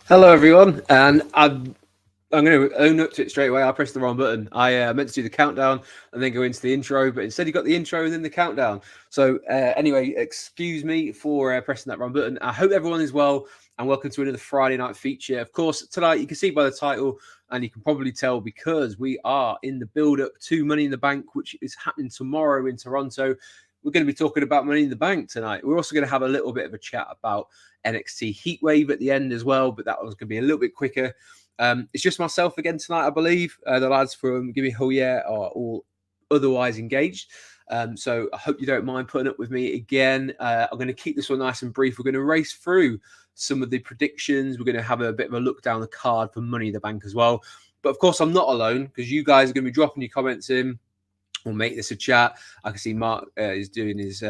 Hello, everyone, and I'm going to own up to it straight away. I pressed the wrong button. I meant to do the countdown and then go into the intro, but instead you got the intro and then the countdown. So anyway, excuse me for pressing that wrong button. I hope everyone is well, and welcome to another Friday night feature. Of course, tonight you can see by the title, and you can probably tell because we are in the build-up to Money in the Bank, which is happening tomorrow in Toronto. We're going to be talking about Money in the Bank tonight. We're also going to have a little bit of a chat about NXT Heatwave at the end as well, but that was going to be a little bit quicker. It's just myself again tonight, I believe. The lads from Give Me Hell Yeah are all otherwise engaged. So I hope you don't mind putting up with me again. I'm going to keep this one nice and brief. We're going to race through some of the predictions. We're going to have a bit of a look down the card for Money in the Bank as well. But of course, I'm not alone because you guys are going to be dropping your comments in. We'll make this a chat. I can see Mark is doing his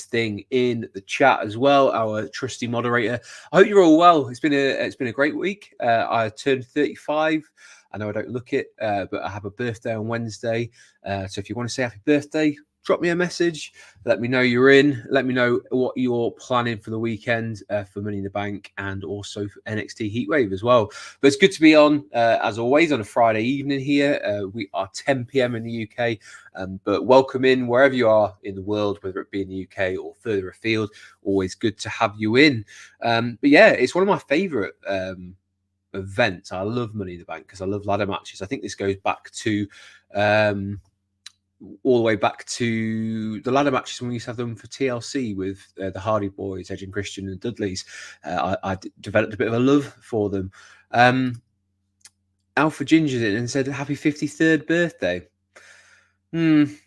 thing in the chat as well. Our trusty moderator. I hope you're all well. It's been a great week. I turned 35. I know I don't look it, but I have a birthday on Wednesday. So if you want to say happy birthday, drop me a message. Let me know you're in. Let me know what you're planning for the weekend for Money in the Bank and also for NXT Heatwave as well. But it's good to be on, as always, on a Friday evening here. We are 10 p.m. in the UK, but welcome in wherever you are in the world, whether it be in the UK or further afield. Always good to have you in. But yeah, it's one of my favourite events. I love Money in the Bank because I love ladder matches. I think this goes back to all the way back to the ladder matches when we used to have them for TLC with the Hardy Boys, Edge and Christian and Dudleys. I developed a bit of a love for them. Alpha Ginger's in and said, happy 53rd birthday. I'm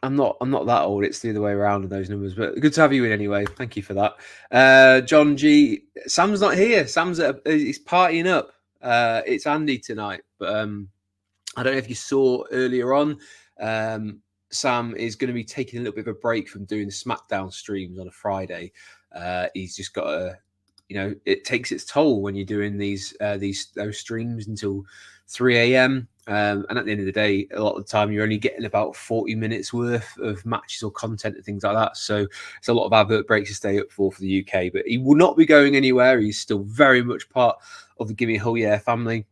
not that old. It's the other way around in those numbers, but good to have you in anyway. Thank you for that. John G. Sam's not here. He's partying up. It's Andy tonight, but I don't know if you saw earlier on. Sam is going to be taking a little bit of a break from doing the SmackDown streams on a Friday. He's just got a, it takes its toll when you're doing those streams until 3 a.m. And at the end of the day, a lot of the time you're only getting about 40 minutes worth of matches or content and things like that. So it's a lot of advert breaks to stay up for the UK. But he will not be going anywhere. He's still very much part of the Gimme Hell Yeah family.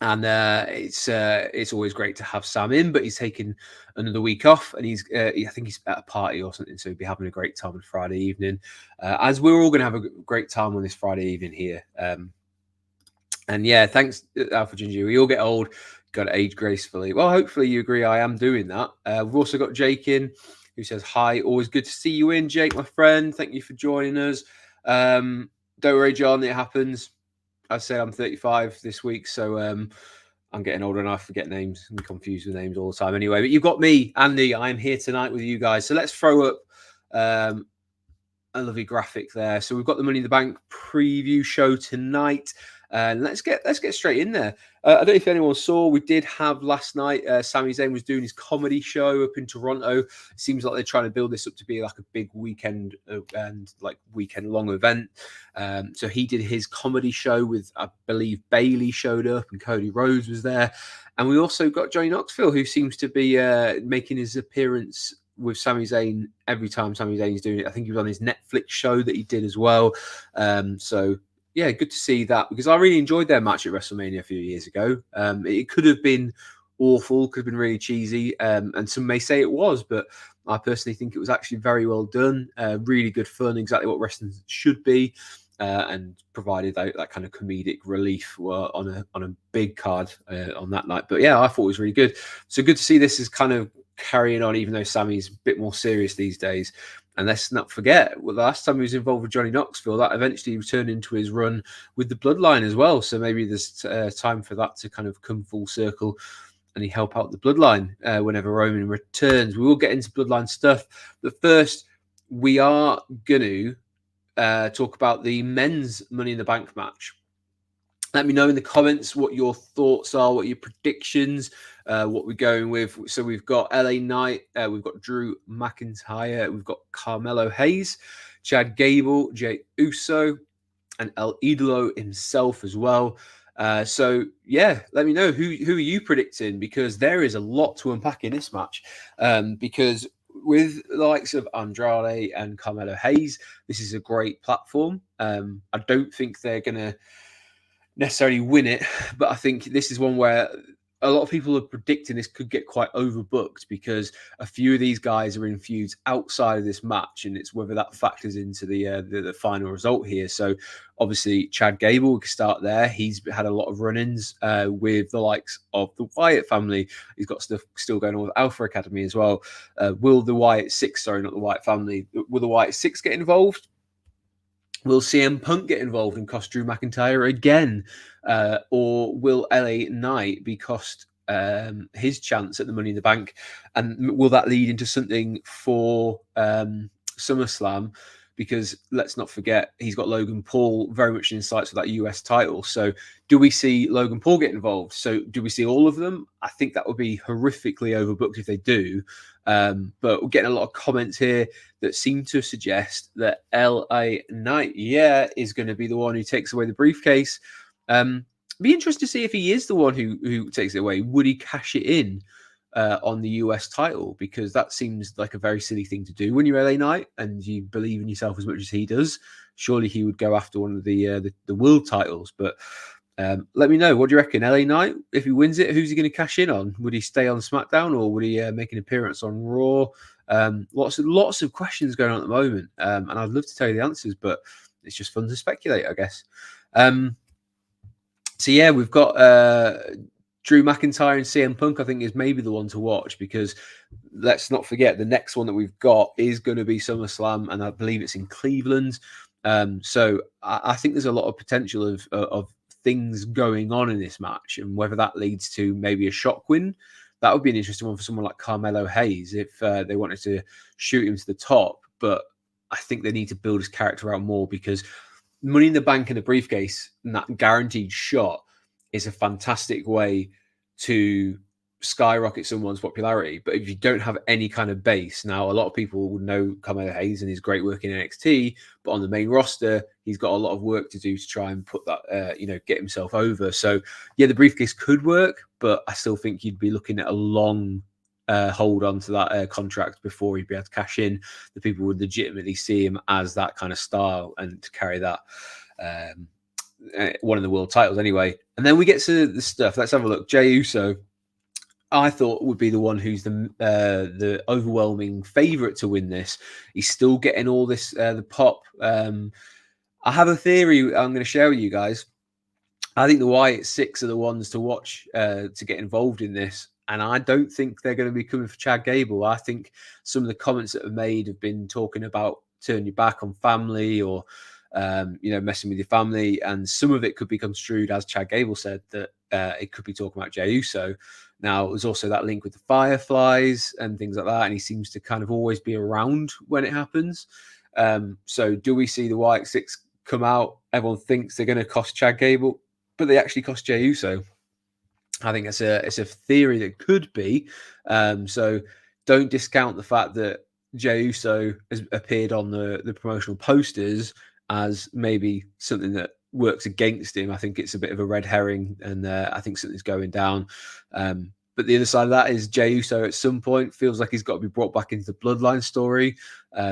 And it's always great to have Sam in, but he's taking another week off, and I think he's at a party or something, so he'll be having a great time on Friday evening, as we're all going to have a great time on this Friday evening here. And yeah, thanks, Alpha Ginger. We all get old, got to age gracefully. Well, hopefully you agree I am doing that. We've also got Jake in, who says, hi, always good to see you in, Jake, my friend. Thank you for joining us. Don't worry, John, it happens. I said I'm 35 this week, so I'm getting older and I forget names. I'm confused with names all the time anyway. But you've got me, Andy. I'm here tonight with you guys. So let's throw up a lovely graphic there. So we've got the Money in the Bank preview show tonight. Let's get straight in there. I don't know if anyone saw, we did have last night, Sami Zayn was doing his comedy show up in Toronto. It seems like they're trying to build this up to be like a big weekend and like weekend long event. So he did his comedy show with, I believe, Bailey showed up and Cody Rhodes was there. And we also got Johnny Knoxville, who seems to be making his appearance with Sami Zayn every time Sami Zayn's doing it. I think he was on his Netflix show that he did as well. So yeah, good to see that, because I really enjoyed their match at WrestleMania a few years ago. It could have been awful, could have been really cheesy, and some may say it was, but I personally think it was actually very well done. Really good fun, exactly what wrestling should be, and provided that kind of comedic relief on a big card on that night. But yeah, I thought it was really good. So good to see this is kind of carrying on, even though Sammy's a bit more serious these days. And let's not forget, the last time he was involved with Johnny Knoxville, that eventually returned into his run with the Bloodline as well. So maybe there's time for that to kind of come full circle and he help out the Bloodline whenever Roman returns. We will get into Bloodline stuff. But first, we are going to talk about the men's Money in the Bank match. Let me know in the comments what your thoughts are, what your predictions, what we're going with. So we've got LA Knight, we've got Drew McIntyre, we've got Carmelo Hayes, Chad Gable, Jey Uso, and El Idolo himself as well. So yeah, let me know who are you predicting, because there is a lot to unpack in this match. Because with the likes of Andrade and Carmelo Hayes, this is a great platform. I don't think they're going to necessarily win it, but I think this is one where a lot of people are predicting this could get quite overbooked because a few of these guys are in feuds outside of this match, and it's whether that factors into the final result here. So obviously Chad Gable, we can start there. He's had a lot of run-ins with the likes of the Wyatt family. He's got stuff still going on with Alpha Academy as well. Will the Wyatt Six, sorry, not the Wyatt family, will the Wyatt Six get involved? Will CM Punk get involved and cost Drew McIntyre again? Or will LA Knight be cost his chance at the Money in the Bank? And will that lead into something for SummerSlam? Because let's not forget, he's got Logan Paul very much in sights for that US title. So do we see Logan Paul get involved? So do we see all of them? I think that would be horrifically overbooked if they do. But we're getting a lot of comments here that seem to suggest that LA Knight, is going to be the one who takes away the briefcase. Be interested to see if he is the one who takes it away. Would he cash it in on the US title? Because that seems like a very silly thing to do when you're LA Knight and you believe in yourself as much as he does. Surely he would go after one of the world titles. But let me know. What do you reckon? LA Knight, if he wins it, who's he going to cash in on? Would he stay on SmackDown or would he make an appearance on Raw? Lots of questions going on at the moment. And I'd love to tell you the answers, but it's just fun to speculate, I guess. So yeah, we've got Drew McIntyre and CM Punk, I think, is maybe the one to watch because let's not forget the next one that we've got is going to be SummerSlam, and I believe it's in Cleveland. So I think there's a lot of potential of things going on in this match, and whether that leads to maybe a shock win, that would be an interesting one for someone like Carmelo Hayes if they wanted to shoot him to the top. But I think they need to build his character out more because Money in the Bank and a briefcase and that guaranteed shot is a fantastic way to skyrocket someone's popularity. But if you don't have any kind of base, now a lot of people would know Carmelo Hayes and his great work in NXT, but on the main roster, he's got a lot of work to do to try and put that, get himself over. So yeah, the briefcase could work, but I still think you'd be looking at a long hold on to that contract before he'd be able to cash in. The people would legitimately see him as that kind of style and to carry that one of the world titles anyway. And then we get to the stuff. Let's have a look. Jey Uso, I thought would be the one who's the overwhelming favourite to win this. He's still getting all this the pop. I have a theory I'm going to share with you guys. I think the Wyatt Six are the ones to watch to get involved in this. And I don't think they're going to be coming for Chad Gable. I think some of the comments that have made have been talking about turn your back on family or, messing with your family. And some of it could be construed, as Chad Gable said, that it could be talking about Jey Uso. Now, there's also that link with the Fireflies and things like that. And he seems to kind of always be around when it happens. So do we see the Wyatt Six come out? Everyone thinks they're going to cost Chad Gable, but they actually cost Jey Uso. I think it's a theory that could be. So don't discount the fact that Jey Uso has appeared on the promotional posters as maybe something that works against him. I think it's a bit of a red herring, and I think something's going down. But the other side of that is Jey Uso at some point feels like he's got to be brought back into the Bloodline story.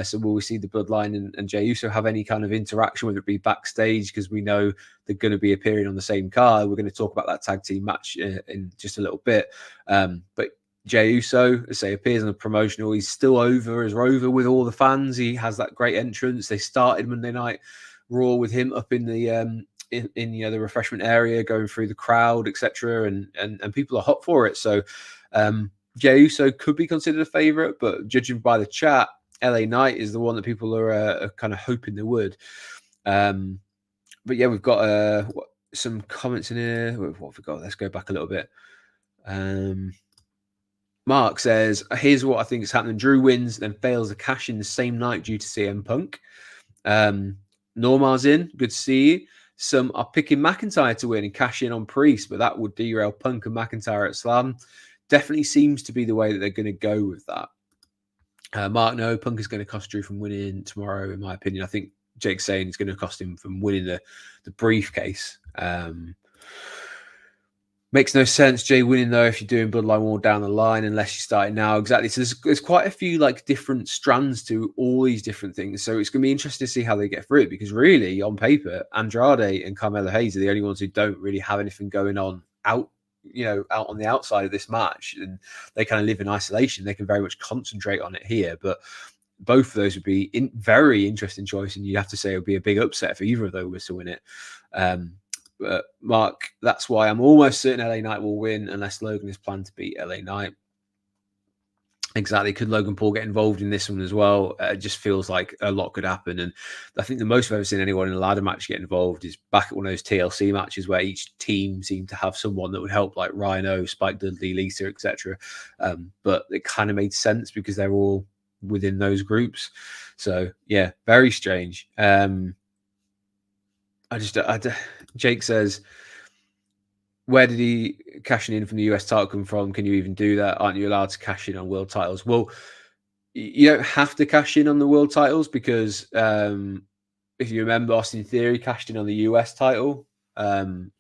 So will we see the Bloodline and Jey Uso have any kind of interaction, whether it be backstage, because we know they're going to be appearing on the same card. We're going to talk about that tag team match in just a little bit. But Jey Uso, as I say, appears on the promotional. He's still over as Rover with all the fans. He has that great entrance. They started Monday Night Raw with him up in the the refreshment area, going through the crowd, etc., and people are hot for it. So Jey Uso could be considered a favorite, but judging by the chat, LA Knight is the one that people are kind of hoping they would. But yeah, we've got some comments in here. What have we got? Let's go back a little bit. Mark says, here's what I think is happening. Drew wins, then fails to cash in the same night due to CM Punk. Normar's in. Good to see you. Some are picking McIntyre to win and cash in on Priest, but that would derail Punk and McIntyre at Slam. Definitely seems to be the way that they're going to go with that. Mark, no, Punk is going to cost Drew from winning tomorrow, in my opinion. I think Jake's saying it's going to cost him from winning the briefcase. Makes no sense, Jay winning though, if you're doing Bloodline War down the line, unless you start it now. Exactly. So there's quite a few like different strands to all these different things. So it's going to be interesting to see how they get through it, because really, on paper, Andrade and Carmelo Hayes are the only ones who don't really have anything going on out on the outside of this match, and they kind of live in isolation. They can very much concentrate on it here, but both of those would be very interesting choice, and you'd have to say it would be a big upset if either of those was to win it. Mark, that's why I'm almost certain LA Knight will win unless Logan is planned to beat LA Knight. Exactly. Could Logan Paul get involved in this one as well? It just feels like a lot could happen. And I think the most I've ever seen anyone in a ladder match get involved is back at one of those TLC matches where each team seemed to have someone that would help, like Rhino, Spike Dudley, Lisa, etc. But it kind of made sense because they're all within those groups. So, yeah, very strange. Jake says, where did he cashing in from the US title come from? Can you even do that? Aren't you allowed to cash in on world titles? Well, you don't have to cash in on the world titles because if you remember, Austin Theory cashed in on the US title and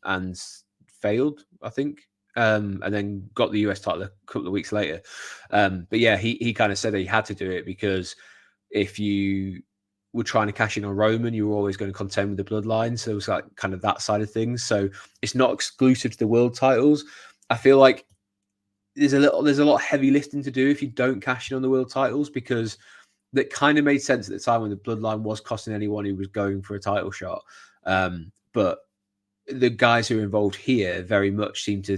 failed, I think, and then got the US title a couple of weeks later. But yeah, he kind of said that he had to do it because if you were trying to cash in on Roman, you were always going to contend with the Bloodline. So it was like kind of that side of things. So it's not exclusive to the world titles. I feel like there's a lot of heavy lifting to do if you don't cash in on the world titles, because that kind of made sense at the time when the Bloodline was costing anyone who was going for a title shot. But the guys who are involved here very much seem to,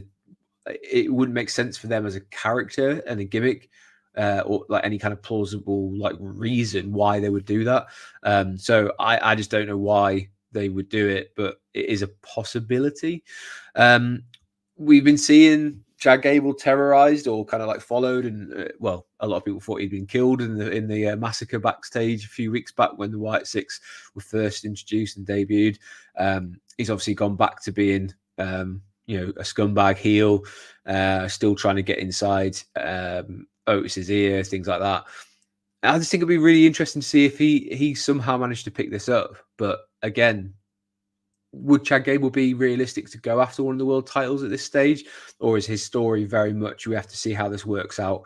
it wouldn't make sense for them as a character and a gimmick, or like any kind of plausible like reason why they would do that. So I just don't know why they would do it, but it is a possibility. We've been seeing Chad Gable terrorized or kind of like followed, and well, a lot of people thought he'd been killed in the massacre backstage a few weeks back when the White Six were first introduced and debuted. He's obviously gone back to being a scumbag heel, still trying to get inside Otis's ear, things like that. I just think it'd be really interesting to see if he somehow managed to pick this up. But again, would Chad Gable be realistic to go after one of the world titles at this stage, or is his story very much we have to see how this works out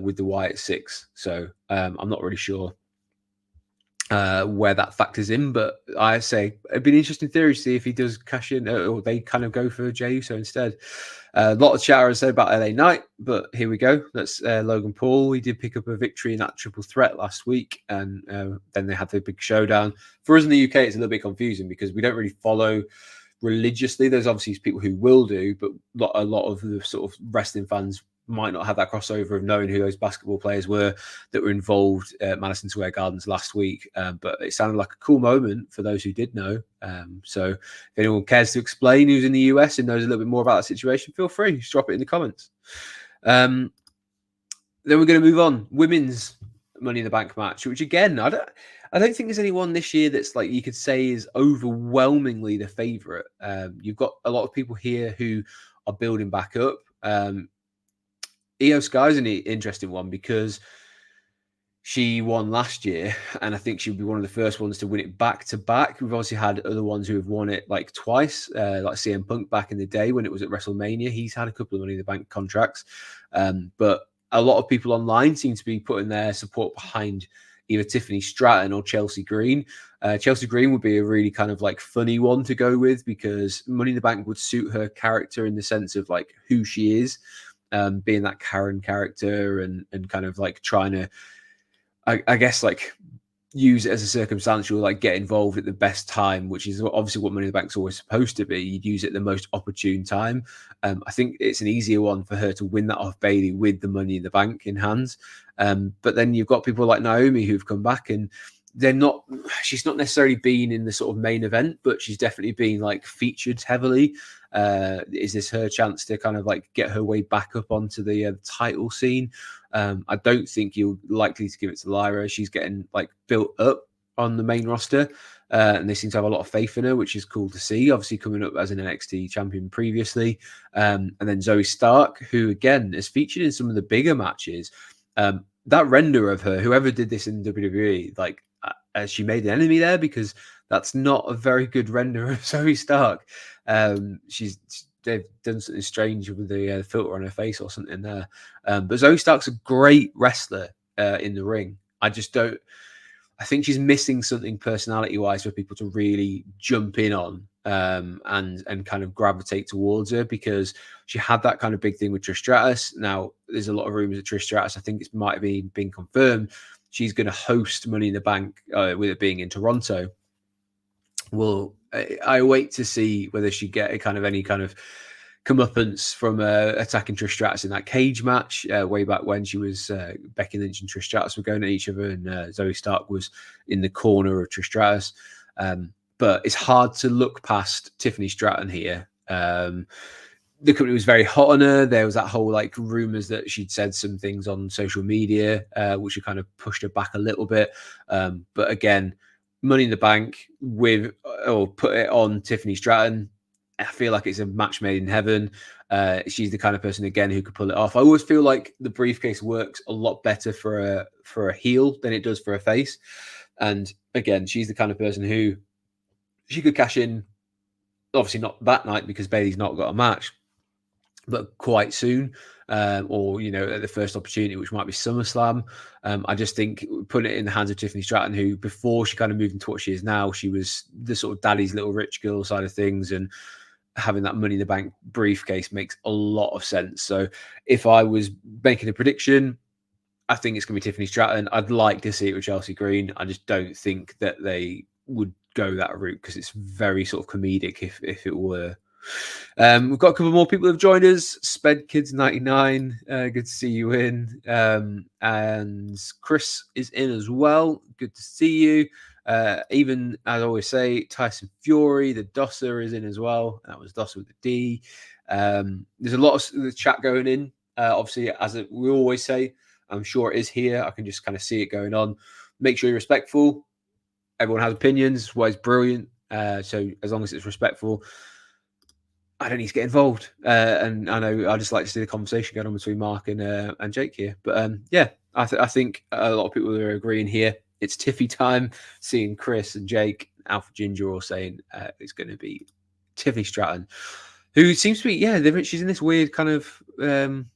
with the Wyatt Six? So I'm not really sure where that factors in, but I say it'd be an interesting theory to see if he does cash in, or they kind of go for Jey Uso instead. A lot of chatter said about LA Knight, but here we go. That's Logan Paul. He did pick up a victory in that triple threat last week, and then they had the big showdown. For us in the UK, it's a little bit confusing because we don't really follow religiously. There's obviously people who will do, but a lot of the sort of wrestling fans might not have that crossover of knowing who those basketball players were that were involved at Madison Square Gardens last week. But it sounded like a cool moment for those who did know. So if anyone cares to explain who's in the US and knows a little bit more about that situation, feel free. Just drop it in the comments. Then we're going to move on. Women's Money in the Bank match, which again, I don't think there's anyone this year that's like you could say is overwhelmingly the favorite. You've got a lot of people here who are building back up. Io Sky is an interesting one because she won last year, and I think she'll be one of the first ones to win it back to back. We've obviously had other ones who have won it like twice, like CM Punk back in the day when it was at WrestleMania. He's had a couple of Money in the Bank contracts, but a lot of people online seem to be putting their support behind either Tiffany Stratton or Chelsea Green. Chelsea Green would be a really kind of like funny one to go with because Money in the Bank would suit her character in the sense of like who she is. Being that Karen character and kind of like trying to, I guess, like use it as a circumstantial, like get involved at the best time, which is obviously what Money in the Bank's always supposed to be. You'd use it at the most opportune time. I think it's an easier one for her to win that off Bayley with the Money in the Bank in hand. But then you've got people like Naomi who've come back and she's not necessarily been in the sort of main event, but she's definitely been like featured heavily. Is this her chance to kind of like get her way back up onto the title scene? I don't think you're likely to give it to Lyra. She's getting like built up on the main roster, and they seem to have a lot of faith in her, which is cool to see. Obviously coming up as an NXT champion previously, and then Zoe Stark, who again is featured in some of the bigger matches. That render of her, whoever did this in WWE, like she made an enemy there because that's not a very good render of Zoe Stark. She's they've done something strange with the filter on her face or something there. But Zoe Stark's a great wrestler in the ring. I just don't. I think she's missing something personality-wise for people to really jump in on and kind of gravitate towards her, because she had that kind of big thing with Trish Stratus. Now, there's a lot of rumors that Trish Stratus, I think it might have been confirmed, she's going to host Money in the Bank with it being in Toronto. Well, I wait to see whether she get any kind of comeuppance from attacking Trish Stratus in that cage match way back when she was Becky Lynch and Trish Stratus were going at each other, and Zoe Stark was in the corner of Trish Stratus. But it's hard to look past Tiffany Stratton here. The company was very hot on her. There was that whole like rumors that she'd said some things on social media, which had kind of pushed her back a little bit. But again, Money in the Bank put it on Tiffany Stratton. I feel like it's a match made in heaven. She's the kind of person, again, who could pull it off. I always feel like the briefcase works a lot better for a heel than it does for a face. And again, she's the kind of person who she could cash in, obviously not that night because Bayley's not got a match, but quite soon, or at the first opportunity, which might be SummerSlam. I just think putting it in the hands of Tiffany Stratton, who before she kind of moved into what she is now, she was the sort of daddy's little rich girl side of things, and having that Money in the Bank briefcase makes a lot of sense. So if I was making a prediction, I think it's going to be Tiffany Stratton. I'd like to see it with Chelsea Green. I just don't think that they would go that route because it's very sort of comedic if it were. We've got a couple more people who have joined us. Sped Kids 99, good to see you in. And Chris is in as well. Good to see you. Even as I always say, Tyson Fury, the Dosser is in as well. That was Dosser with the D. There's a lot of the chat going in. Obviously, we always say, I'm sure it is here. I can just kind of see it going on. Make sure you're respectful. Everyone has opinions. Why it's brilliant. So as long as it's respectful, I don't need to get involved. And I know I just like to see the conversation going on between Mark and Jake here. But I think a lot of people are agreeing here. It's Tiffy time. Seeing Chris and Jake, Alpha Ginger all saying it's going to be Tiffany Stratton, who seems to be, she's in this weird kind of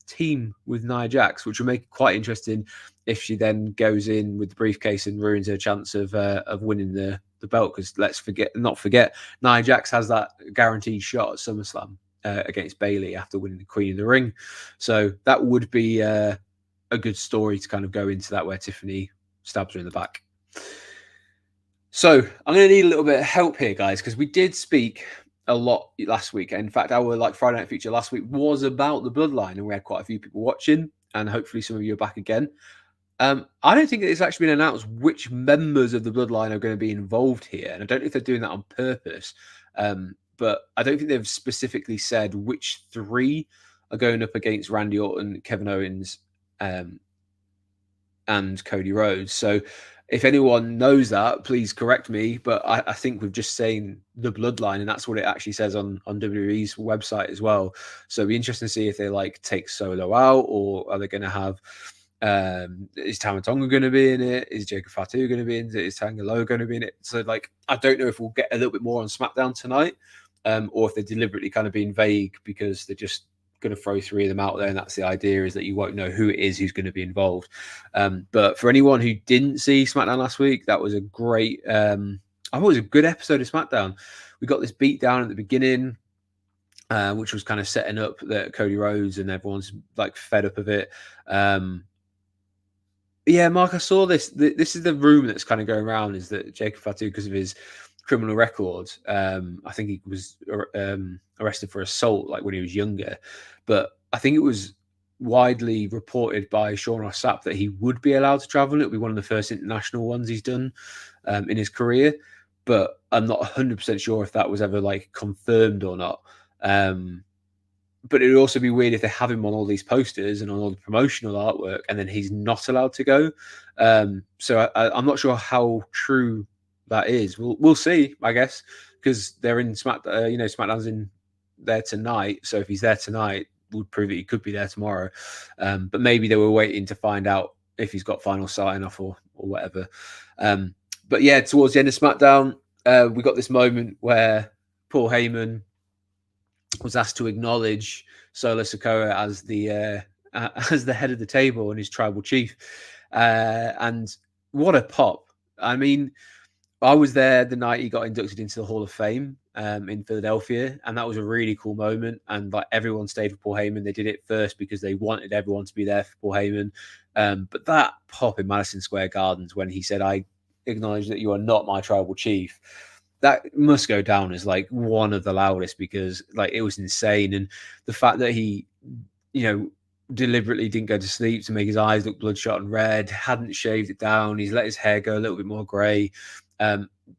team with Nia Jax, which will make it quite interesting if she then goes in with the briefcase and ruins her chance of winning the belt. Because let's not forget, Nia Jax has that guaranteed shot at SummerSlam against Bayley after winning the Queen of the Ring. So that would be a good story to kind of go into that, where Tiffany stabs her in the back. So I'm going to need a little bit of help here, guys, because we did speak a lot last week. In fact, our Friday Night Feature last week was about the Bloodline, and we had quite a few people watching, and hopefully some of you are back again. I don't think it's actually been announced which members of the Bloodline are going to be involved here, and I don't know if they're doing that on purpose, but I don't think they've specifically said which three are going up against Randy Orton, Kevin Owens, and Cody Rhodes. So if anyone knows that, please correct me, but I think we've just seen the Bloodline, and that's what it actually says on WWE's website as well. So it'd be interesting to see if they take Solo out, or are they going to have is Tama Tonga going to be in it? Is Jacob Fatu going to be in it? Is Tanga Loa going to be in it? So I don't know if we'll get a little bit more on SmackDown tonight, or if they're deliberately kind of being vague because they're just going to throw three of them out there, and that's the idea, is that you won't know who it is who's going to be involved. But for anyone who didn't see SmackDown last week, that was a great I thought it was a good episode of SmackDown. We got this beat down at the beginning, which was kind of setting up that Cody Rhodes and everyone's fed up of it. Yeah, Mark, I saw this. This is the rumor that's kind of going around, is that Jacob Fatu, because of his criminal record, I think he was arrested for assault when he was younger. But I think it was widely reported by Sean Ross Sapp that he would be allowed to travel. It would be one of the first international ones he's done in his career. But I'm not 100% sure if that was ever confirmed or not. But it would also be weird if they have him on all these posters and on all the promotional artwork, and then he's not allowed to go. So I'm not sure how true that is. We'll see, I guess, because they're in SmackDown's in there tonight. So if he's there tonight, would prove that he could be there tomorrow. But maybe they were waiting to find out if he's got final sign off or whatever. But yeah, towards the end of SmackDown, we got this moment where Paul Heyman was asked to acknowledge Solo Sikoa as the head of the table and his tribal chief. And what a pop. I mean, I was there the night he got inducted into the Hall of Fame in Philadelphia, and that was a really cool moment. And like everyone stayed for Paul Heyman. They did it first because they wanted everyone to be there for Paul Heyman. But that pop in Madison Square Gardens when he said, "I acknowledge that you are not my tribal chief," that must go down as like one of the loudest, because like it was insane. And the fact that he, deliberately didn't go to sleep to make his eyes look bloodshot and red, hadn't shaved it down, he's let his hair go a little bit more grey.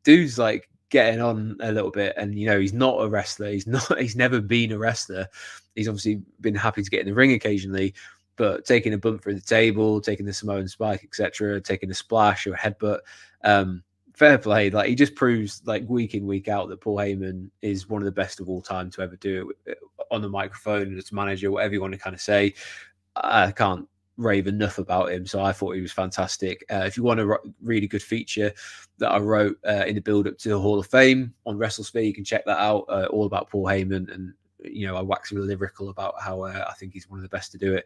Dude's like getting on a little bit, and he's not a wrestler. He's never been a wrestler. He's obviously been happy to get in the ring occasionally, but taking a bump through the table, taking the Samoan spike, etc., taking a splash or a headbutt, fair play. Like, he just proves like week in, week out that Paul Heyman is one of the best of all time to ever do it on the microphone, as manager, whatever you want to kind of say. I can't rave enough about him. So I thought he was fantastic. If you want to read a good feature that I wrote in the build up to the Hall of Fame on WrestleSphere, you can check that out, all about Paul Heyman. And I wax lyrical about how I think he's one of the best to do it.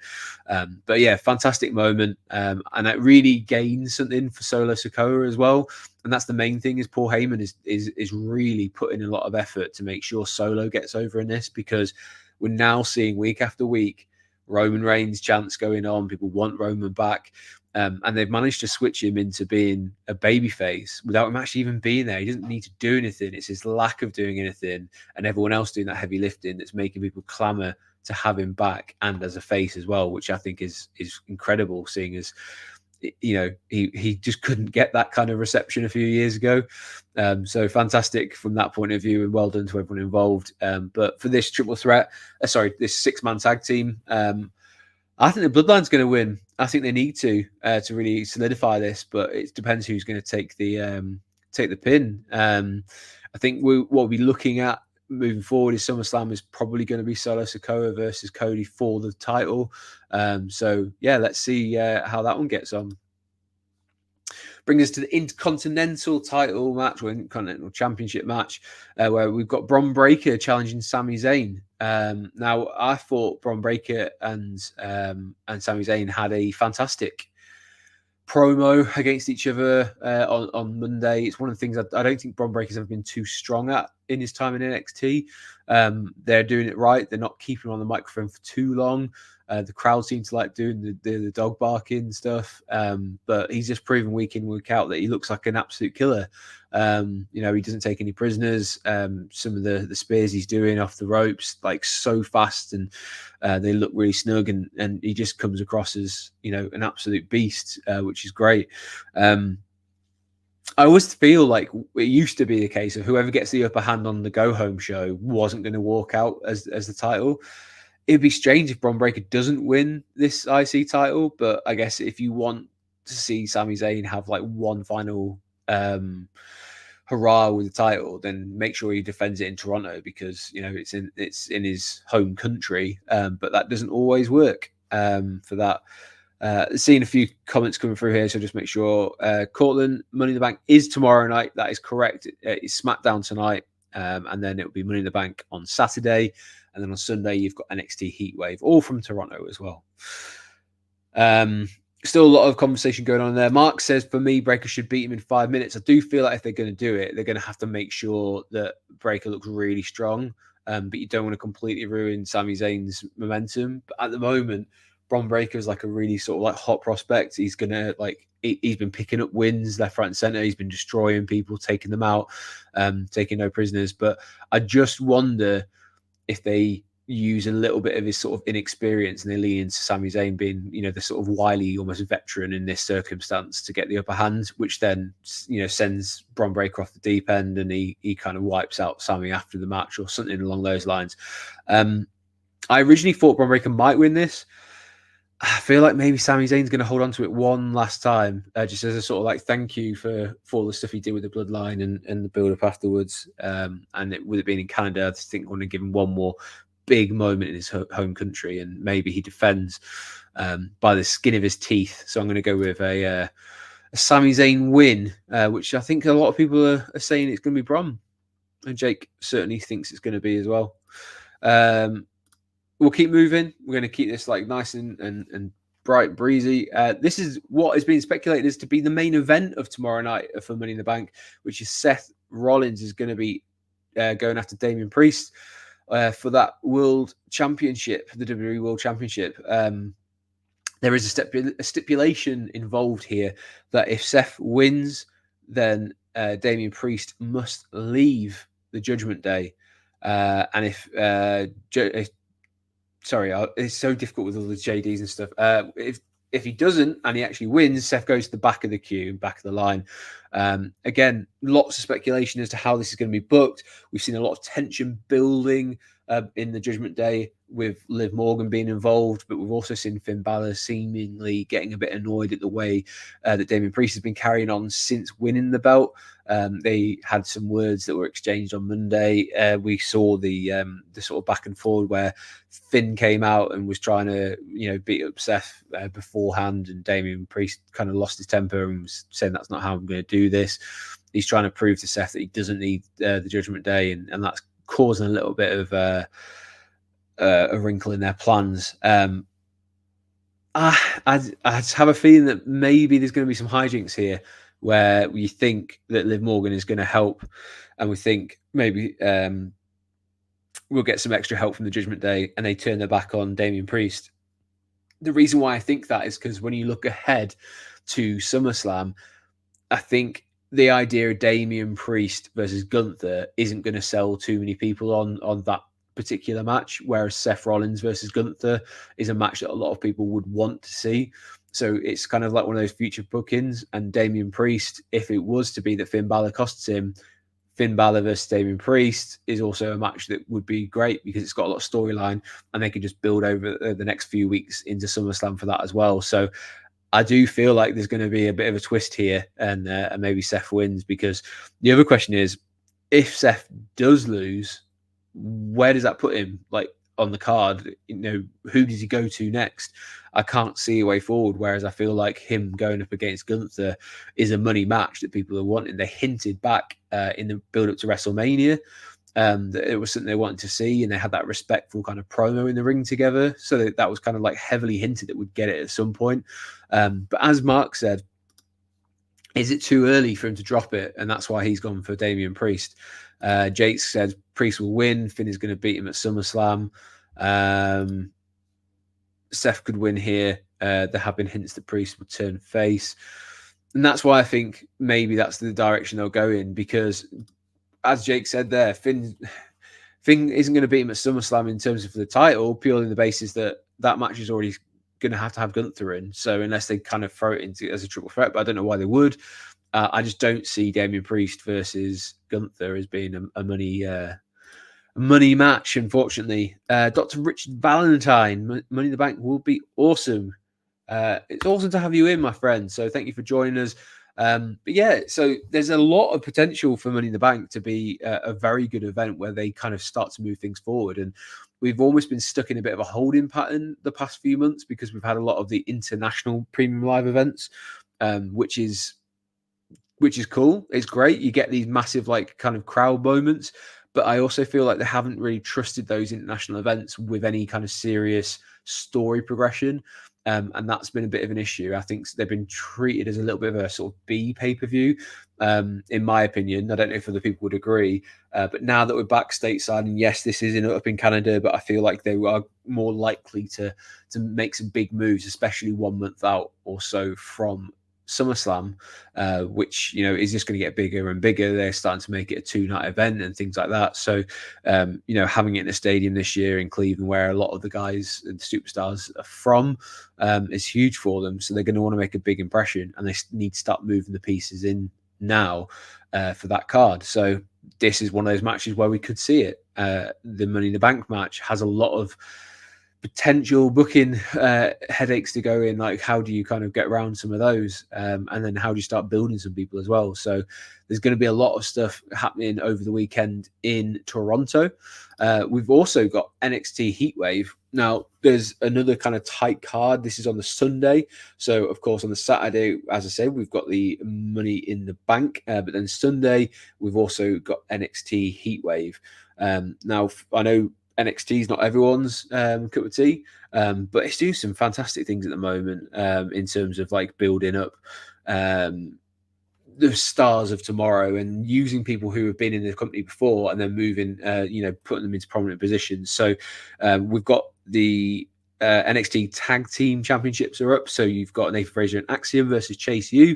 But yeah, fantastic moment. And it really gains something for Solo Sikoa as well. And that's the main thing, is Paul Heyman is really putting a lot of effort to make sure Solo gets over in this, because we're now seeing week after week Roman Reigns chants going on. People want Roman back. And they've managed to switch him into being a babyface without him actually even being there. He doesn't need to do anything. It's his lack of doing anything and everyone else doing that heavy lifting that's making people clamour to have him back, and as a face as well, which I think is incredible, seeing as he just couldn't get that kind of reception a few years ago. So fantastic from that point of view, and well done to everyone involved. But for this triple threat, this 6-man tag team, I think the Bloodline's going to win. I think they need to really solidify this, but it depends who's going to take the pin. I think what we'll be looking at moving forward is SummerSlam is probably going to be Solo Sikoa versus Cody for the title. So yeah, let's see how that one gets on. Bring us to the Intercontinental title match, or Intercontinental Championship match, where we've got Bron Breakker challenging Sami Zayn. Now, I thought Bron Breakker and Sami Zayn had a fantastic promo against each other on Monday. It's one of the things I don't think Bron Breakker's ever been too strong at in his time in NXT. They're doing it right. They're not keeping him on the microphone for too long. The crowd seems to like doing the dog barking stuff, but he's just proven week in, week out that he looks like an absolute killer. He doesn't take any prisoners. Some of the spears he's doing off the ropes, like so fast, and they look really snug, and he just comes across as an absolute beast, which is great. I always feel like it used to be the case of whoever gets the upper hand on the go home show wasn't going to walk out as the title. It'd be strange if Bron Breakker doesn't win this IC title, but I guess if you want to see Sami Zayn have like one final hurrah with the title, then make sure he defends it in Toronto, because it's in his home country. But that doesn't always work for that. Seeing a few comments coming through here, so just make sure. Cortland, Money in the Bank is tomorrow night. That is correct. It's SmackDown tonight, and then it'll be Money in the Bank on Saturday. And then on Sunday, you've got NXT Heatwave, all from Toronto as well. Still a lot of conversation going on there. Mark says, for me, Breakker should beat him in 5 minutes. I do feel like if they're going to do it, they're going to have to make sure that Breakker looks really strong. But you don't want to completely ruin Sami Zayn's momentum. But at the moment, Bron Breakker is like a really sort of like hot prospect. He's going to he's been picking up wins left, right, and center. He's been destroying people, taking them out, taking no prisoners. But I just wonder if they use a little bit of his sort of inexperience and they lean into Sami Zayn being, the sort of wily, almost veteran in this circumstance to get the upper hand, which then, sends Bron Breakker off the deep end and he kind of wipes out Sami after the match or something along those lines. I originally thought Bron Breakker might win this. I feel like maybe Sami Zayn's going to hold on to it one last time, just as a sort of like thank you for all the stuff he did with the Bloodline and the build-up afterwards. And with it being in Canada, I think I want to give him one more big moment in his home country, and maybe he defends by the skin of his teeth. So I'm going to go with a Sami Zayn win, which I think a lot of people are saying it's going to be Bron. And Jake certainly thinks it's going to be as well. We'll keep moving. We're going to keep this like nice and bright, breezy. This is what has been speculated as to be the main event of tomorrow night for Money in the Bank, which is Seth Rollins is going to be going after Damian Priest for that World Championship, the WWE World Championship. There is a stipulation involved here that if Seth wins, then Damian Priest must leave the Judgment Day. And it's so difficult with all the JDs and stuff. If he doesn't and he actually wins, Seth goes to the back of the queue, back of the line. Again, lots of speculation as to how this is going to be booked. We've seen a lot of tension building in the Judgment Day with Liv Morgan being involved, but we've also seen Finn Balor seemingly getting a bit annoyed at the way that Damian Priest has been carrying on since winning the belt. They had some words that were exchanged on Monday. We saw the sort of back and forward where Finn came out and was trying to, beat up Seth beforehand, and Damian Priest kind of lost his temper and was saying that's not how I'm going to do this. He's trying to prove to Seth that he doesn't need the Judgment Day, and that's causing a little bit of a wrinkle in their plans. I just have a feeling that maybe there's going to be some hijinks here where we think that Liv Morgan is going to help, and we think maybe we'll get some extra help from the Judgment Day, and they turn their back on Damian Priest. The reason why I think that is because when you look ahead to SummerSlam, I think the idea of Damian Priest versus Gunther isn't going to sell too many people on that particular match, whereas Seth Rollins versus Gunther is a match that a lot of people would want to see. So it's kind of like one of those future bookings. And Damian Priest, if it was to be that Finn Balor costs him, Finn Balor versus Damian Priest is also a match that would be great because it's got a lot of storyline, and they could just build over the next few weeks into SummerSlam for that as well. So I do feel like there's going to be a bit of a twist here, and maybe Seth wins, because the other question is, if Seth does lose, where does that put him? Like on the card, who does he go to next? I can't see a way forward. Whereas I feel like him going up against Gunther is a money match that people are wanting. They hinted back in the build up to WrestleMania that it was something they wanted to see, and they had that respectful kind of promo in the ring together. So that was kind of like heavily hinted that we'd get it at some point. But as Mark said, is it too early for him to drop it? And that's why he's gone for Damian Priest. Jake said Priest will win. Finn is going to beat him at SummerSlam. Seth could win here. There have been hints that Priest would turn face. And that's why I think maybe that's the direction they'll go in, because as Jake said there, Finn isn't going to beat him at SummerSlam in terms of the title, purely on the basis that that match is already going to have Gunther in. So unless they kind of throw it into as a triple threat, but I don't know why they would. I just don't see Damian Priest versus Gunther as being a money match, unfortunately. Dr. Richard Valentine, Money in the Bank will be awesome. It's awesome to have you in, my friend. So thank you for joining us. But yeah, so there's a lot of potential for Money in the Bank to be a very good event where they kind of start to move things forward. And we've almost been stuck in a bit of a holding pattern the past few months because we've had a lot of the international premium live events, which is cool. It's great. You get these massive like kind of crowd moments, but I also feel like they haven't really trusted those international events with any kind of serious story progression. And that's been a bit of an issue. I think they've been treated as a little bit of a sort of B pay-per-view, in my opinion. I don't know if other people would agree. But now that we're back stateside, and yes, this is up in Canada, but I feel like they are more likely to make some big moves, especially 1 month out or so from SummerSlam, which is just going to get bigger and bigger. They're starting to make it a 2-night event and things like that. So having it in a stadium this year in Cleveland, where a lot of the guys and superstars are from, is huge for them. So they're going to want to make a big impression, and they need to start moving the pieces in now for that card. So this is one of those matches where we could see it. The Money in the Bank match has a lot of potential booking headaches to go in. Like, how do you kind of get around some of those, and then how do you start building some people as well? So there's going to be a lot of stuff happening over the weekend in Toronto. We've also got NXT Heatwave. Now there's another kind of tight card. This is on the Sunday, so of course on the Saturday, as I said, we've got the Money in the Bank, but then Sunday we've also got NXT Heatwave. Now I know NXT is not everyone's cup of tea, but it's doing some fantastic things at the moment in terms of like building up the stars of tomorrow and using people who have been in the company before and then moving, putting them into prominent positions. So we've got the NXT Tag Team Championships are up. So you've got Nathan Fraser and Axiom versus Chase U.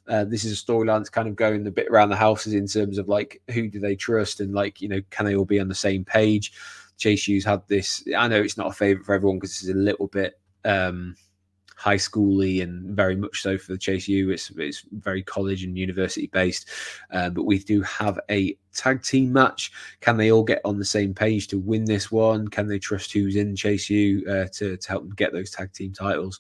This is a storyline that's kind of going a bit around the houses in terms of like who do they trust and like, can they all be on the same page? Chase U's had this. I know it's not a favorite for everyone because this is a little bit high schooly and very much so for the Chase U. It's very college and university based, but we do have a tag team match. Can they all get on the same page to win this one? Can they trust who's in Chase U to help them get those tag team titles?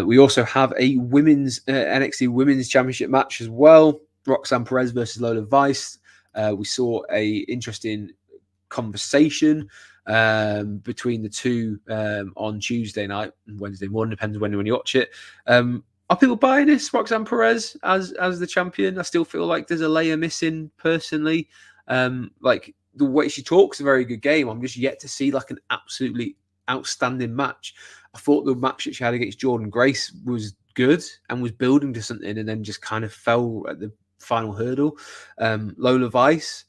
We also have a women's NXT Women's Championship match as well. Roxanne Perez versus Lola Vice. We saw a interesting conversation between the two on Tuesday night and Wednesday morning, depends when you watch it. Are people buying this Roxanne Perez as the champion? I still feel like there's a layer missing personally. Like the way she talks a very good game. I'm just yet to see like an absolutely outstanding match. I thought the match that she had against Jordan Grace was good and was building to something and then just kind of fell at the final hurdle. Lola Vice,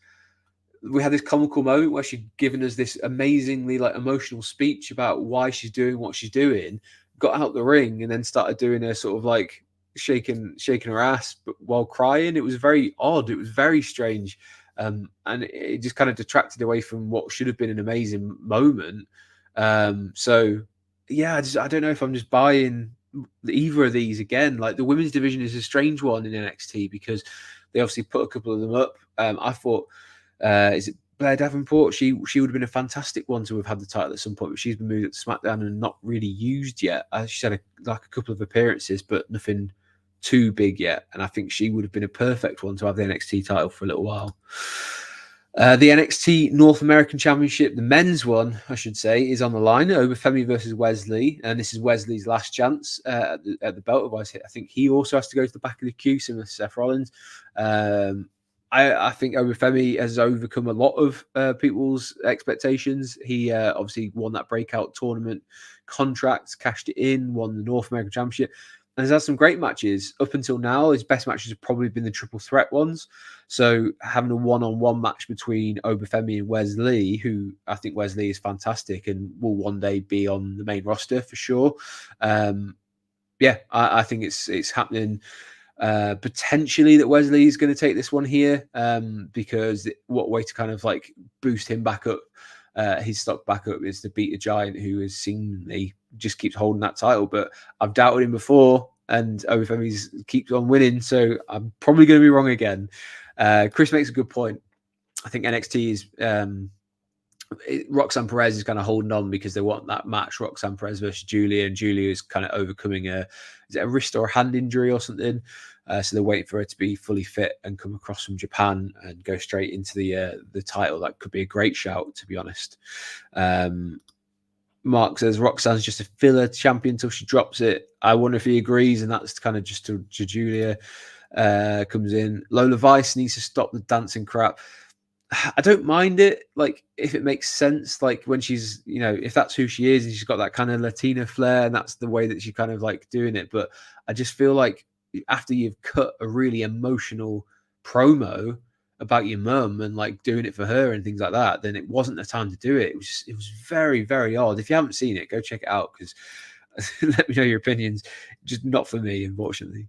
we had this comical moment where she'd given us this amazingly like emotional speech about why she's doing what she's doing, got out the ring and then started doing her sort of like shaking her ass but while crying. It was very odd. It was very strange. And it just kind of detracted away from what should have been an amazing moment. So yeah, I don't know if I'm just buying either of these again. Like the women's division is a strange one in NXT because they obviously put a couple of them up. I thought, is it Blair Davenport? She would have been a fantastic one to have had the title at some point, but she's been moved up to SmackDown and not really used yet. She's had a couple of appearances, but nothing too big yet. And I think she would have been a perfect one to have the NXT title for a little while. The NXT North American Championship, the men's one, I should say, is on the line. Obafemi versus Wesley, and this is Wesley's last chance at the belt. Otherwise, I think he also has to go to the back of the queue, similar to Seth Rollins. I think Obafemi has overcome a lot of people's expectations. He obviously won that breakout tournament contract, cashed it in, won the North American Championship, and has had some great matches up until now. His best matches have probably been the triple threat ones. So having a one-on-one match between Obafemi and Wesley, who I think Wesley is fantastic and will one day be on the main roster for sure. I think it's happening. Potentially that Wesley is going to take this one here because what way to kind of like boost him back up, his stock back up, is to beat a giant who is seemingly just keeps holding that title. But I've doubted him before and Obafemi keeps on winning, so I'm probably going to be wrong again. Chris makes a good point. I think NXT is Roxanne Perez is kind of holding on because they want that match, Roxanne Perez versus Julia, and Julia is kind of overcoming is it a wrist or a hand injury or something? So they're waiting for her to be fully fit and come across from Japan and go straight into the title. That could be a great shout, to be honest. Mark says Roxanne's just a filler champion until she drops it. I wonder if he agrees, and that's kind of just to Julia comes in. Lola Vice needs to stop the dancing crap. I don't mind it, like if it makes sense, like when she's, if that's who she is and she's got that kind of Latina flair and that's the way that she kind of like doing it. But I just feel like after you've cut a really emotional promo about your mum and like doing it for her and things like that, then it wasn't the time to do it. It was very, very odd. If you haven't seen it, go check it out because let me know your opinions. Just not for me, unfortunately.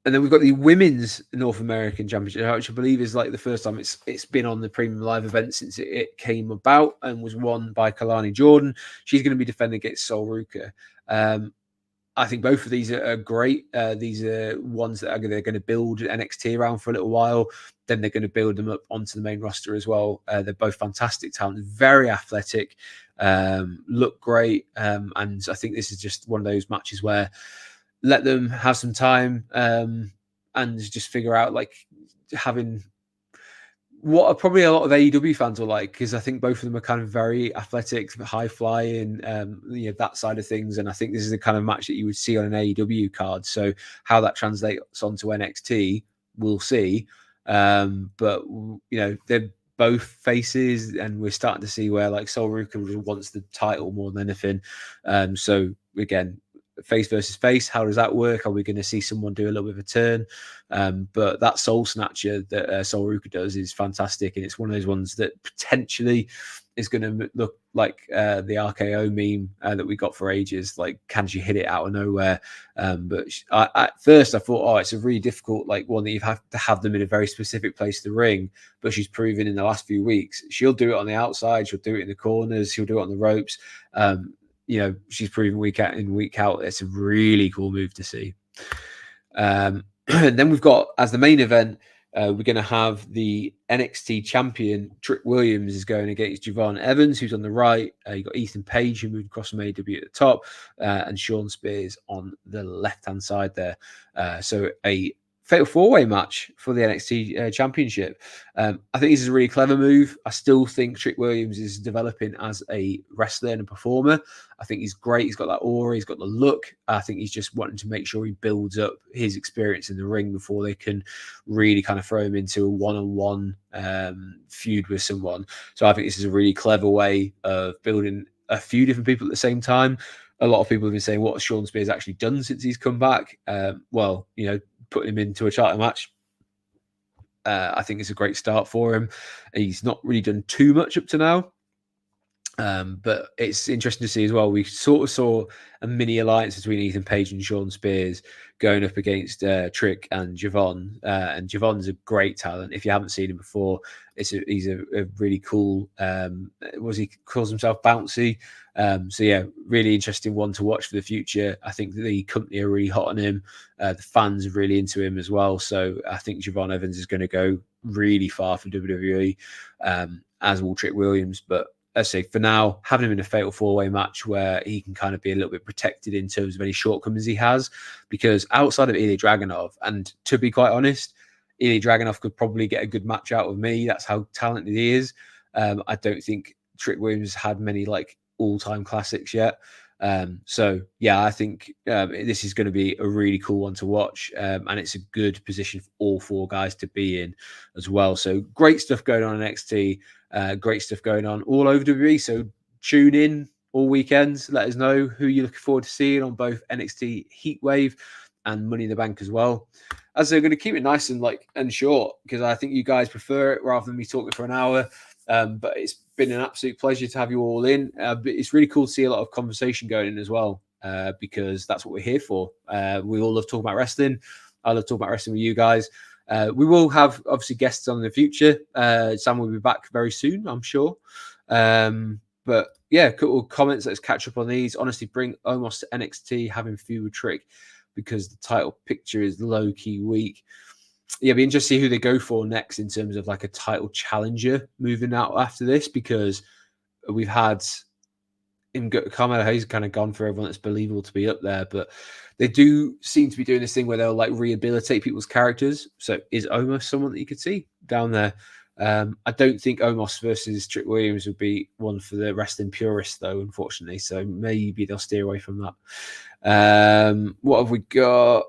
And then we've got the Women's North American Championship, which I believe is like the first time it's been on the Premium Live event since it came about and was won by Kalani Jordan. She's going to be defending against Sol Ruka. I think both of these are great. These are ones that they're going to build NXT around for a little while. Then they're going to build them up onto the main roster as well. They're both fantastic talent, very athletic, look great. And I think this is just one of those matches where let them have some time and just figure out like having what are probably a lot of AEW fans will like, because I think both of them are kind of very athletic, high flying, that side of things. And I think this is the kind of match that you would see on an AEW card. So how that translates onto NXT, we'll see. But they're both faces, and we're starting to see where like Sol Ruka wants the title more than anything. So again, face versus face, how does that work? Are we going to see someone do a little bit of a turn? But that soul snatcher that Sol Ruka does is fantastic, and it's one of those ones that potentially is going to look like the RKO meme that we got for ages. Like, can she hit it out of nowhere? But at first I thought, oh, it's a really difficult like one that you have to have them in a very specific place to ring. But she's proven in the last few weeks she'll do it on the outside, she'll do it in the corners, she'll do it on the ropes. She's proven week out in, week out. It's a really cool move to see. And then we've got, as the main event, we're going to have the NXT champion, Trick Williams, is going against Javon Evans, who's on the right. You've got Ethan Page, who moved across from AW at the top, and Sean Spears on the left-hand side there. So a fatal four-way match for the NXT Championship. I think this is a really clever move. I still think Trick Williams is developing as a wrestler and a performer. I think he's great. He's got that aura. He's got the look. I think he's just wanting to make sure he builds up his experience in the ring before they can really kind of throw him into a one-on-one feud with someone. So I think this is a really clever way of building a few different people at the same time. A lot of people have been saying, what has Sean Spears actually done since he's come back? Putting him into a title match, I think it's a great start for him. He's not really done too much up to now, but it's interesting to see as well. We sort of saw a mini alliance between Ethan Page and Sean Spears going up against Trick and Javon. And Javon's a great talent. If you haven't seen him before, he's a really cool. He calls himself Bouncy. So yeah, really interesting one to watch for the future. I think the company are really hot on him. The fans are really into him as well. So I think Javon Evans is going to go really far for WWE, as will Trick Williams. But let's say for now, having him in a fatal four-way match where he can kind of be a little bit protected in terms of any shortcomings he has, because outside of Ilya Dragunov, and to be quite honest, Ilya Dragunov could probably get a good match out of me. That's how talented he is. I don't think Trick Williams had many like all-time classics yet. So yeah, I think this is going to be a really cool one to watch, and it's a good position for all four guys to be in as well. So great stuff going on in NXT, great stuff going on all over WWE. So tune in all weekends. Let us know who you're looking forward to seeing on both NXT Heatwave and Money in the Bank as well. As they're going to keep it nice and short, because I think you guys prefer it rather than me talking for an hour. But it's been an absolute pleasure to have you all in. But it's really cool to see a lot of conversation going in as well, because that's what we're here for. We all love talking about wrestling. I love talking about wrestling with you guys. We will have obviously guests on in the future. Sam will be back very soon, I'm sure. But yeah, cool comments. Let's catch up on these. Honestly, bring Omos to NXT, having feud with Trick, because the title picture is low-key weak. Yeah, it'd be interesting to see who they go for next in terms of like a title challenger moving out after this, because we've had Carmelo Hayes kind of gone for everyone that's believable to be up there, but they do seem to be doing this thing where they'll like rehabilitate people's characters. So is Omos someone that you could see down there? I don't think Omos versus Trick Williams would be one for the wrestling purists, though, unfortunately. So maybe they'll steer away from that. What have we got?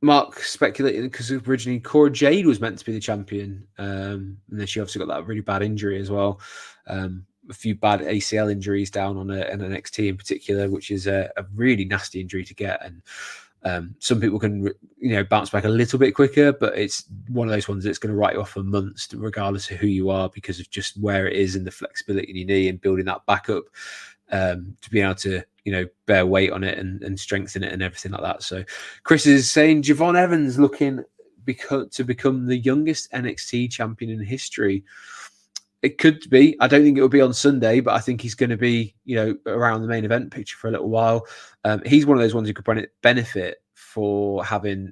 Mark speculated because originally Cora Jade was meant to be the champion, and then she obviously got that really bad injury as well. A few bad ACL injuries down on an NXT in particular, which is a really nasty injury to get. And some people can, bounce back a little bit quicker, but it's one of those ones that's going to write you off for months, regardless of who you are, because of just where it is and the flexibility in your knee and building that back up to be able to, bear weight on it and strengthen it and everything like that. So Chris is saying Javon Evans looking to become the youngest NXT champion in history. It could be. I don't think it will be on Sunday, but I think he's going to be, around the main event picture for a little while. He's one of those ones who could benefit for having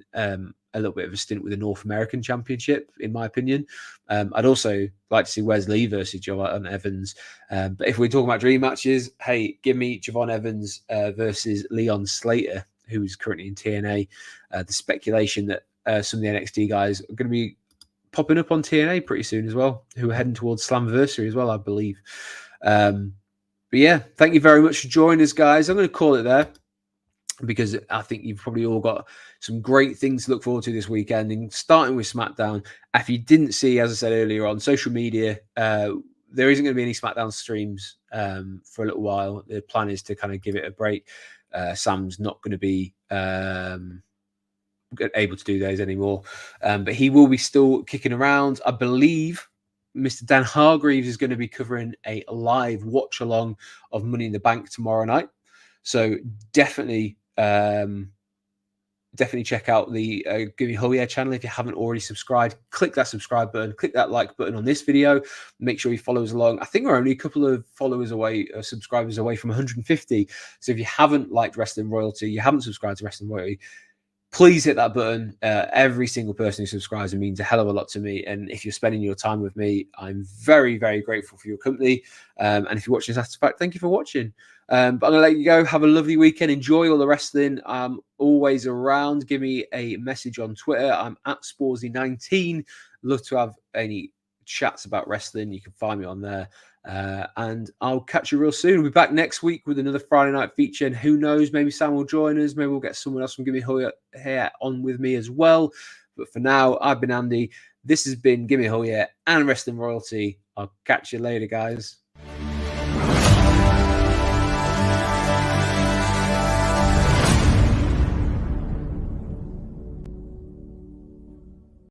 a little bit of a stint with the North American Championship, in my opinion. I'd also like to see Wes Lee versus Javon Evans. But if we're talking about dream matches, hey, give me Javon Evans versus Leon Slater, who's currently in TNA. The speculation that some of the NXT guys are going to be popping up on TNA pretty soon as well, who are heading towards Slammiversary as well, I believe. But yeah, thank you very much for joining us, guys. I'm going to call it there. because I think you've probably all got some great things to look forward to this weekend, and starting with SmackDown. If you didn't see, as I said earlier on social media, there isn't going to be any SmackDown streams for a little while. The plan is to kind of give it a break. Sam's not going to be able to do those anymore, but he will be still kicking around. I believe Mr. Dan Hargreaves is going to be covering a live watch along of Money in the Bank tomorrow night. So definitely check out the Gimme Hull Yeah channel if you haven't already subscribed. Click that subscribe button, click that like button on this video. Make sure you follow us along. I think we're only a couple of followers away, subscribers away from 150. So if you haven't liked Wrestling Royalty, you haven't subscribed to Wrestling Royalty, please hit that button. Every single person who subscribes means a hell of a lot to me. And if you're spending your time with me, I'm very, very grateful for your company. And if you're watching this after the fact, thank you for watching. But I'm going to let you go. Have a lovely weekend. Enjoy all the wrestling. I'm always around. Give me a message on Twitter. I'm at Sporsy19. Love to have any chats about wrestling. You can find me on there. And I'll catch you real soon. We'll be back next week with another Friday night feature. And who knows, maybe Sam will join us. Maybe we'll get someone else from Gimme Hull here on with me as well. But for now, I've been Andy. This has been Gimme Hull Yeah and Wrestling Royalty. I'll catch you later, guys.